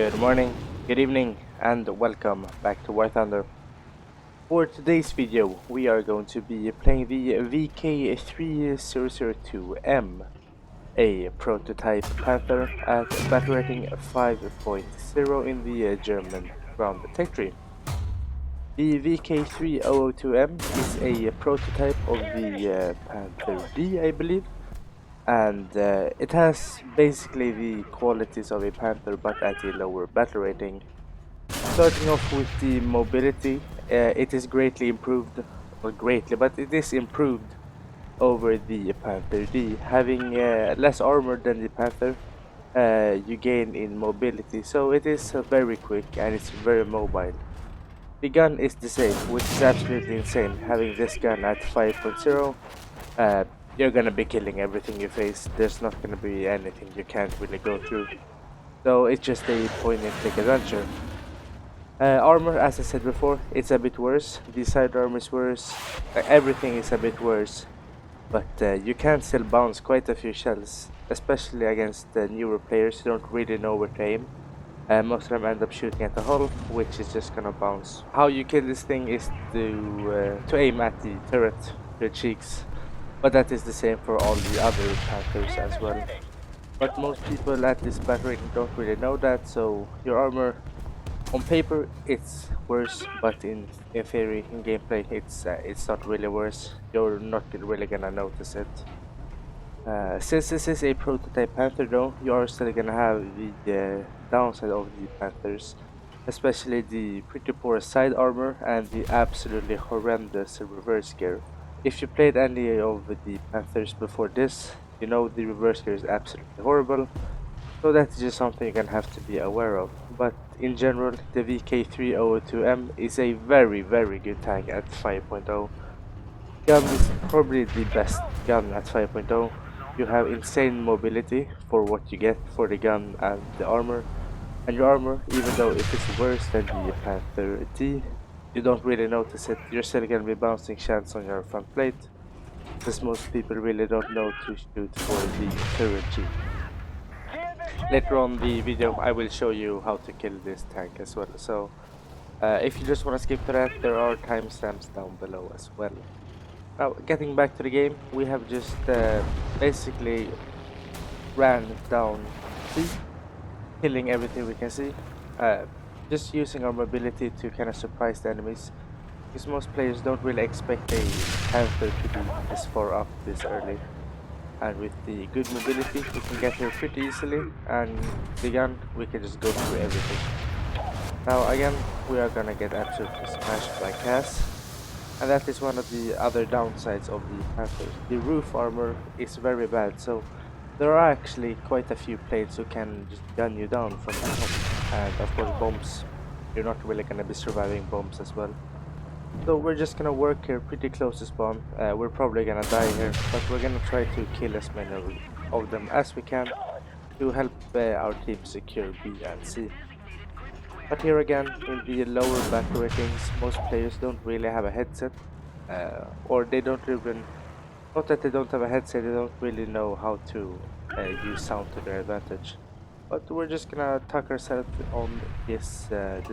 Good morning, good evening, and welcome back to War Thunder. For today's video, we are going to be playing the VK3002M, a prototype Panther at battle rating 5.0 in the German ground tech tree. The VK3002M is a prototype of the Panther D, I believe, and it has basically the qualities of a Panther but at a lower battle rating. Starting off with the mobility, it is greatly improved, well greatly, but it is improved over the Panther D. Having less armor than the Panther, you gain in mobility, so it is very quick and it's very mobile. The gun is the same, which is absolutely insane. Having this gun at 5.0, you're gonna be killing everything you face. There's not gonna be anything you can't really go through. So it's just a point and click adventure. Armor, as I said before, it's a bit worse. The side armor is worse. Everything is a bit worse. But you can still bounce quite a few shells, especially against newer players who don't really know where to aim. Most of them end up shooting at the hull, which is just gonna bounce. How you kill this thing is to aim at the turret, their cheeks. But that is the same for all the other Panthers as well. But most people at this battle rating don't really know that, so your armor on paper it's worse, but in theory, in gameplay, it's not really worse. You're not really gonna notice it. Since this is a prototype Panther though, you are still gonna have the downside of the Panthers, especially the pretty poor side armor and the absolutely horrendous reverse gear. If you played any of the Panthers before this, you know the reverse gear is absolutely horrible. So that's just something you're gonna have to be aware of. But in general, the VK3002M is a very good tank at 5.0. Gun is probably the best gun at 5.0. You have insane mobility for what you get for the gun and the armor. And your armor, even though if it's worse than the Panther D, you don't really notice it. You're still gonna be bouncing shells on your front plate, because most people really don't know to shoot for the turret G. Later on the video I will show you how to kill this tank as well, so if you just want to skip to that, there are timestamps down below as well. Now getting back to the game, we have just basically ran down C, killing everything we can see, just using our mobility to kind of surprise the enemies, because most players don't really expect a Panther to be this far up this early. And with the good mobility, we can get here pretty easily, and the gun, we can just go through everything. Now again, we are gonna get absolutely smashed by Cass, and that is one of the other downsides of the Panthers. The roof armor is very bad, so there are actually quite a few planes who can just gun you down from the top, and of course bombs. You're not really gonna be surviving bombs as well. So we're just gonna work here pretty close to spawn. We're probably gonna die here, but we're gonna try to kill as many of them as we can to help our team secure B and C. But here again, in the lower battle ratings, most players don't really have a headset, or they don't even, not that they don't have a headset, they don't really know how to use sound to their advantage. But we're just gonna tuck ourselves on this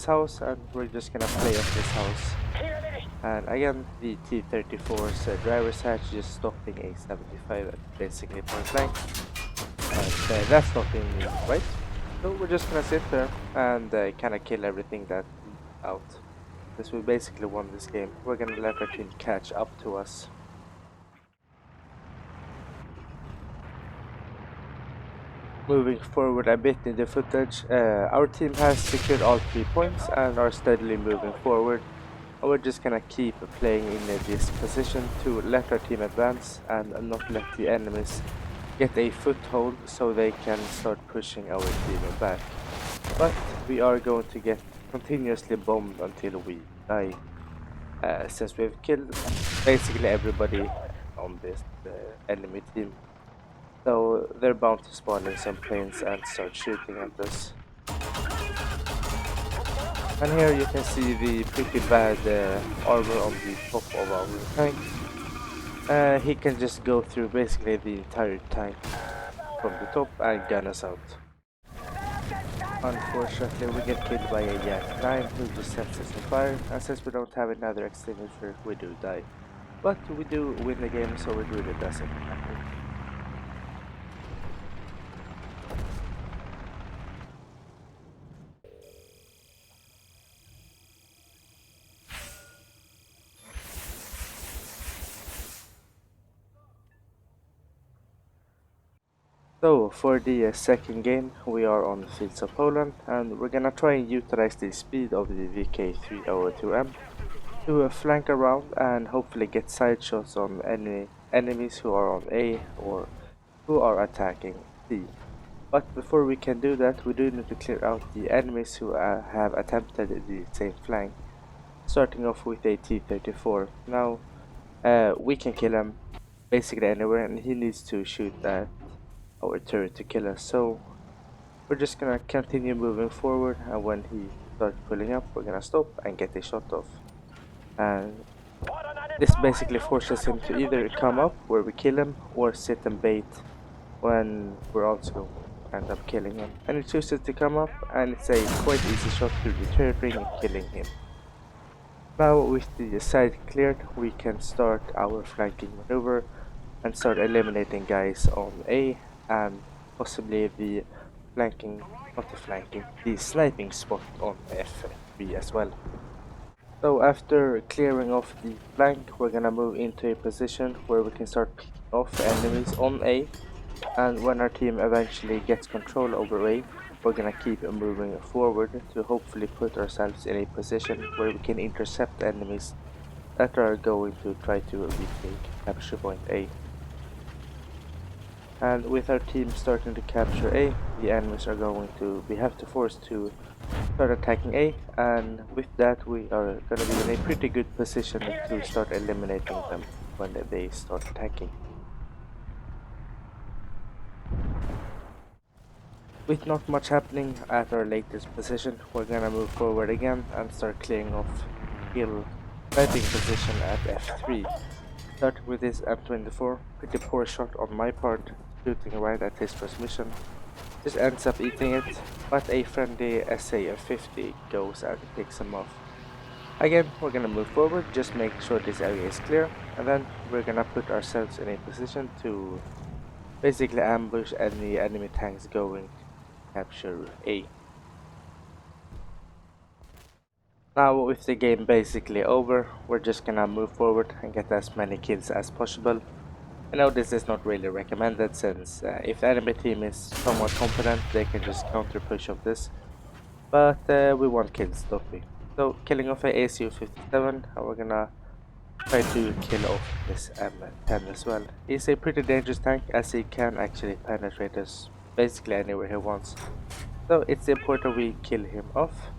house, and we're just gonna play at this house. And again, the T-34's driver's hatch just stopping a 75 at basically point blank. But that's not being me, right? So we're just gonna sit there and kinda kill everything that out. Because we basically won this game. We're gonna let our team catch up to us. Moving forward a bit in the footage, our team has secured all 3 points and are steadily moving forward. We're just gonna keep playing in this position to let our team advance and not let the enemies get a foothold so they can start pushing our team back. But we are going to get continuously bombed until we die, since we've killed basically everybody on this enemy team. So they're bound to spawn in some planes and start shooting at us. And here you can see the pretty bad armor on the top of our tank. He can just go through basically the entire tank from the top and gun us out. Unfortunately, we get killed by a Yak 9 who just sets us on fire, and since we don't have another extinguisher, we do die. But we do win the game, so it really doesn't matter. So, for the second game, we are on the fields of Poland, and we're gonna try and utilize the speed of the VK3002M to flank around and hopefully get side shots on any enemies who are on A or who are attacking C. But before we can do that, we do need to clear out the enemies who have attempted the same flank, starting off with a T-34. Now, we can kill him basically anywhere, and he needs to shoot at our turret to kill us. So we're just gonna continue moving forward, and when he starts pulling up, we're gonna stop and get a shot off. And this basically forces him to either come up where we kill him or sit and bait when we're also going to end up killing him. And he chooses to come up, and it's a quite easy shot through the turret ring and killing him. Now with the side cleared, we can start our flanking maneuver and start eliminating guys on A and possibly the flanking, not the flanking, the sniping spot on F3 as well. So after clearing off the flank, we're gonna move into a position where we can start picking off enemies on A, and when our team eventually gets control over A, we're gonna keep moving forward to hopefully put ourselves in a position where we can intercept enemies that are going to try to retake capture point A. And with our team starting to capture A, the enemies are going to be forced to start attacking A, and with that we are going to be in a pretty good position to start eliminating them when they start attacking. With not much happening at our latest position, we're gonna move forward again and start clearing off hill sniping position at F3. Starting with this M24, pretty poor shot on my part, shooting right at his transmission. Just ends up eating it, but a friendly SA-50 goes and picks him off. Again, we're gonna move forward, just make sure this area is clear, and then we're gonna put ourselves in a position to basically ambush any enemy tanks going to capture A. Now with the game basically over, we're just gonna move forward and get as many kills as possible. I know this is not really recommended, since if the enemy team is somewhat competent, they can just counter push off this, but we want kills, don't we? So killing off a ACU-57, and we're gonna try to kill off this M10 as well. He's a pretty dangerous tank, as he can actually penetrate us basically anywhere he wants. So it's important we kill him off.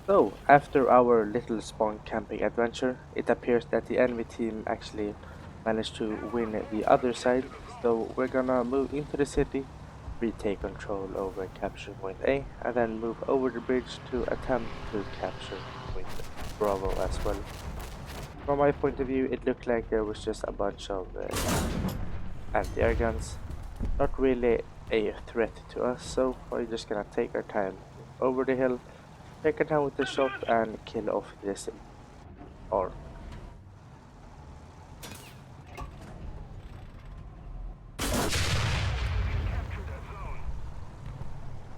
So, after our little spawn camping adventure, it appears that the enemy team actually managed to win the other side, so we're gonna move into the city, retake control over capture point A, and then move over the bridge to attempt to capture point Bravo as well. From my point of view, it looked like there was just a bunch of anti-air guns, not really a threat to us, so we're just gonna take our time over the hill, take it down with the shot and kill off this arm.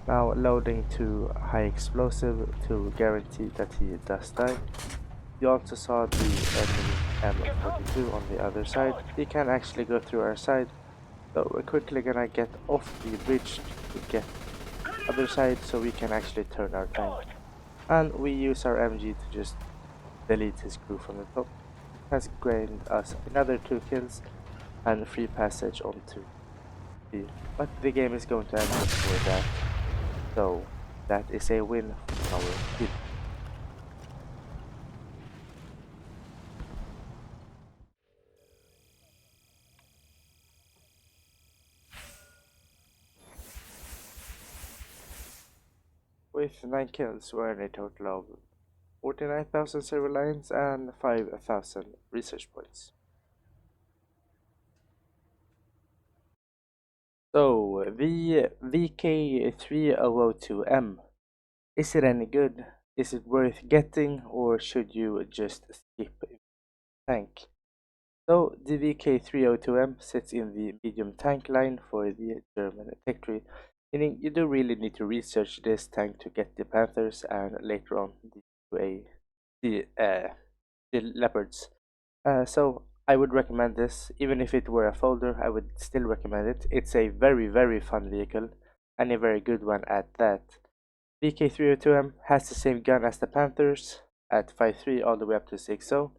Now loading to high explosive to guarantee that he does die. You also saw the enemy M42 on the other side. He can actually go through our side, so we're quickly gonna get off the bridge to get other side so we can actually turn our tank. And we use our MG to just delete his crew from the top. It has gained us another 2 kills and free passage onto B. But the game is going to end before that, so that is a win for our team. with 9 kills were a total of 49,000 silver lions and 5,000 research points. So, the VK3002M, is it any good? Is it worth getting, or should you just skip tank? So, the VK3002M sits in the medium tank line for the German tech tree, meaning you do really need to research this tank to get the Panthers and later on the Leopards. So I would recommend this. Even if it were a folder, I would still recommend it. It's a very, very fun vehicle, and a very good one at that. VK302M has the same gun as the Panthers at 5.3 all the way up to 6.0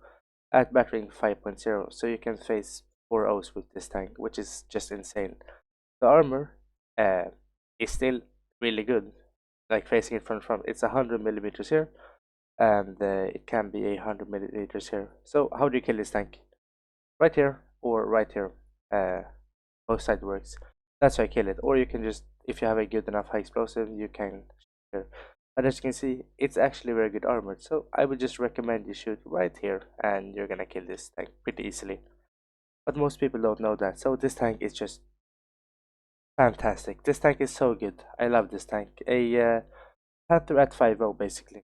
at battering 5.0, so you can face 4 O's with this tank, which is just insane. The armor uh, is still really good, like facing it from it's 100 millimeters here, and it can be 100 milliliters here. So how do you kill this tank? Right here or right here. Both sides works. That's how I kill it. Or you can just, if you have a good enough high explosive, you can shoot here. But as you can see, it's actually very good armored. So I would just recommend you shoot right here, and you're gonna kill this tank pretty easily. But most people don't know that. So this tank is just fantastic. This tank is so good. I love this tank. A Panther at 5.0 basically.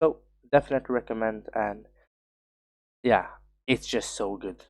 So definitely recommend, and yeah, it's just so good.